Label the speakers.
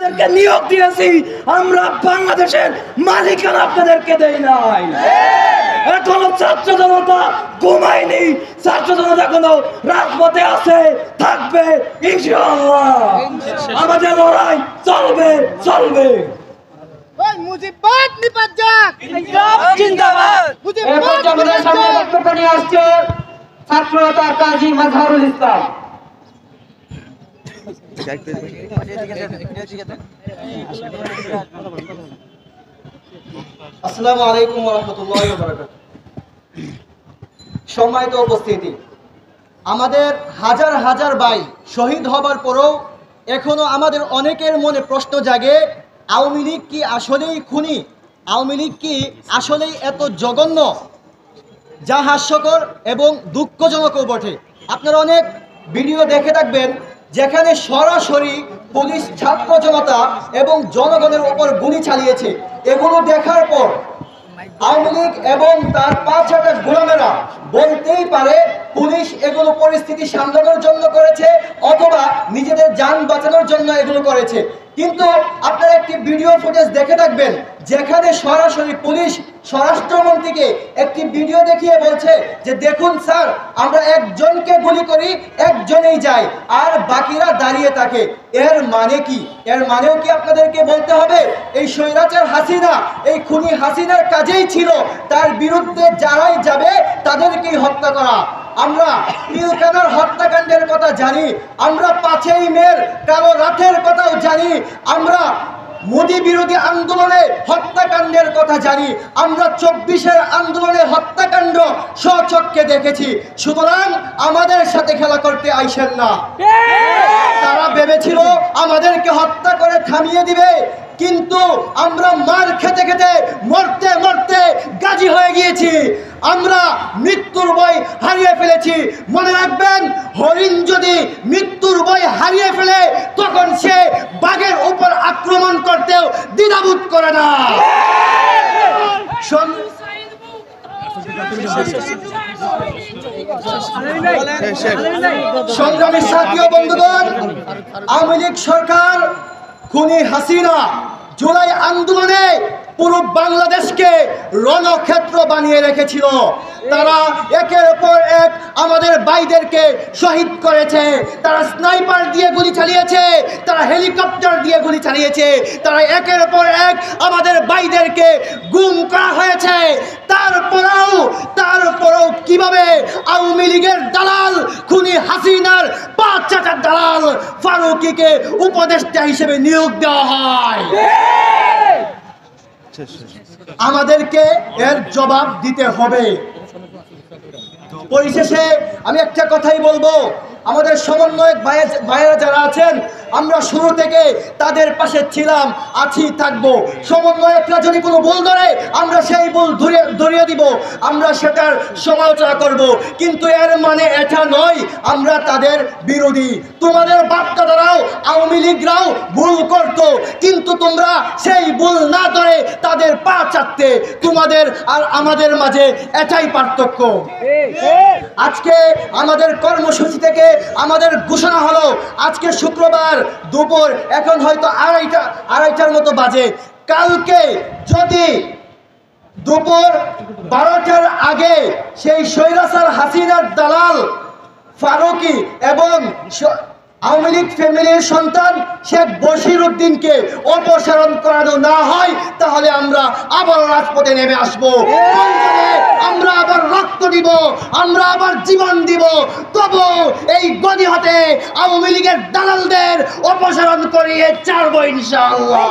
Speaker 1: আপনাদেরকে নিয়োগ দিয়েছি, আমরা বাংলাদেশের মালিকানা আপনাদেরকে দেই নাই। এখনো ছাত্র জনতা ঘুমায়নি, ছাত্র জনতা এখনো রাজপথে আছে, থাকবে ইনশাআল্লাহ। আমাদের লড়াই চলবে চলবে।
Speaker 2: মুজিবাবাদ নিপাত যাক,
Speaker 3: ইনকিলাব জিন্দাবাদ।
Speaker 2: মুজিবাবাদ
Speaker 3: আমাদের সামনে বক্তব্য নিয়ে আসছে ছাত্রনেতা কাজী মাজহারুল ইসলাম।
Speaker 4: আসসালামু আলাইকুম ওয়া রাহমাতুল্লাহি ওয়া বারাকাতুহু। সম্মানিত উপস্থিতি, আমাদের হাজার হাজার ভাই শহীদ হবার পরেও এখনো আমাদের অনেকের মনে প্রশ্ন জাগে, আওয়ামী লীগ কি আসলেই খুনি? আওয়ামী লীগ কি আসলেই এত জঘন্য? যা হাস্যকর এবং দুঃখজনকও বটে। আপনারা অনেক ভিডিও দেখে থাকবেন যেখানে সরাসরি পুলিশ ছাত্র জনতা এবং জনগণের উপর গুলি চালিয়েছে। এগুলো দেখার পর আওয়ামী লীগ এবং তার ৫ গোলামেরা বলতেই পারে পুলিশ এগুলো পরিস্থিতি সামলানোর জন্য করেছে অথবা নিজেদের যান বাঁচানোর জন্য এগুলো করেছে। কিন্তু আপনারা একটি ভিডিও ফুটেজ দেখে থাকবেন যেখানে সরাসরি পুলিশ স্বরাষ্ট্রমন্ত্রীকে একটি ভিডিও দেখিয়ে বলছে যে দেখুন স্যার, আমরা একজনকে গুলি করি, একজনেই যায়, আর বাকিরা দাঁড়িয়ে থাকে। এর মানে কি? এর মানেও কি আপনাদেরকে বলতে হবে এই স্বৈরাচার হাসিনা, এই খুনি হাসিনার কাজেই ছিল তার বিরুদ্ধে যারাই যাবে তাদেরকেই হত্যা করা? আমরা পিলখানার হত্যাকাণ্ডের কথা জানি, আমরা ৫ই মের কালো রাতের কথাও জানি, আমরা মোদি বিরোধী আন্দোলনে হত্যাকাণ্ডের কথা জানি, আমরা ২৪-এর আন্দোলনে হত্যাকাণ্ড স্বচক্ষে দেখেছি। সুতরাং আমাদের সাথে খেলা করতে আইসেন না। তারা ভেবেছিল আমাদেরকে হত্যা করে থামিয়ে দিবে, কিন্তু আমরা মার খেতে খেতে মরতে মরতে গাজী হয়ে গিয়েছি। আমরা মৃত্যুর ভয় হারিয়ে ফেলেছি। মনে রাখবেন, হরিণ যদি মৃত্যুর ভয় হারিয়ে ফেলে তখন সে বাঘের উপর আক্রমণ করতেও দ্বিধাবোধ করে না। সংগ্রামী সাথী ও বন্ধুগণ, আওয়ামী লীগ সরকার খুনি হাসিনা জুলাই আন্দোলনে পুরো বাংলাদেশকে রণক্ষেত্র বানিয়ে রেখেছিল। তারা একের পর এক আমাদের ভাইদেরকে শহীদ করেছে। তারা স্নাইপার দিয়ে গুলি চালিয়েছে, তারা হেলিকপ্টার দিয়ে গুলি চালিয়েছে, তারা একের পর এক আমাদের ভাইদেরকে গুম করা হয়েছে। তারপরেও কিভাবে আওয়ামী লীগের দালাল খুনি হাসিনার ৫ দালাল ফারুকীকে উপদেষ্টা হিসেবে নিয়োগ দেওয়া হয়? আমাদেরকে এর জবাব দিতে হবে। পরিশেষে আমি একটা কথাই বলবো, আমাদের সমন্বয়ক ভাইয়েরা যারা আছেন, আমরা শুরু থেকে তাদের পাশে ছিলাম, আছি, থাকবো। সমন্বয়করা যদি কোনো ভুল ধরে আমরা সেই ভুল ধরিয়ে দিব, আমরা সেটার সমালোচনা করব, কিন্তু এর মানে এটা নয় আমরা তাদের বিরোধী। তোমাদের বাপ-দাদারাও আওয়ামী লীগরাও ভুল করত, কিন্তু তোমরা সেই ভুল না ধরে তাদের পা চাটতে। তোমাদের আর আমাদের মাঝে এটাই পার্থক্য। আজকে আমাদের কর্মসূচি থেকে আমাদের ঘোষণা হলো, আজকে শুক্রবার দুপুর, এখন হয়তো আড়াইটার মতো বাজে, কালকে যদি দুপুর ১২টার আগে সেই স্বৈরাচার হাসিনার দালাল ফারুকী এবং আওয়ামী লীগ ফ্যামিলির সন্তান শেখ বশির উদ্দিনকে অপসারণ করানো না হয়, তাহলে আমরা আবার রাজপথে নেমে আসবো। আমরা আবার রক্ত দিব, আমরা আবার জীবন দিব, তবু এই গদি হতে আওয়ামী লীগের দালালদের অপসারণ করিয়ে ছাড়বো ইনশাআল্লাহ।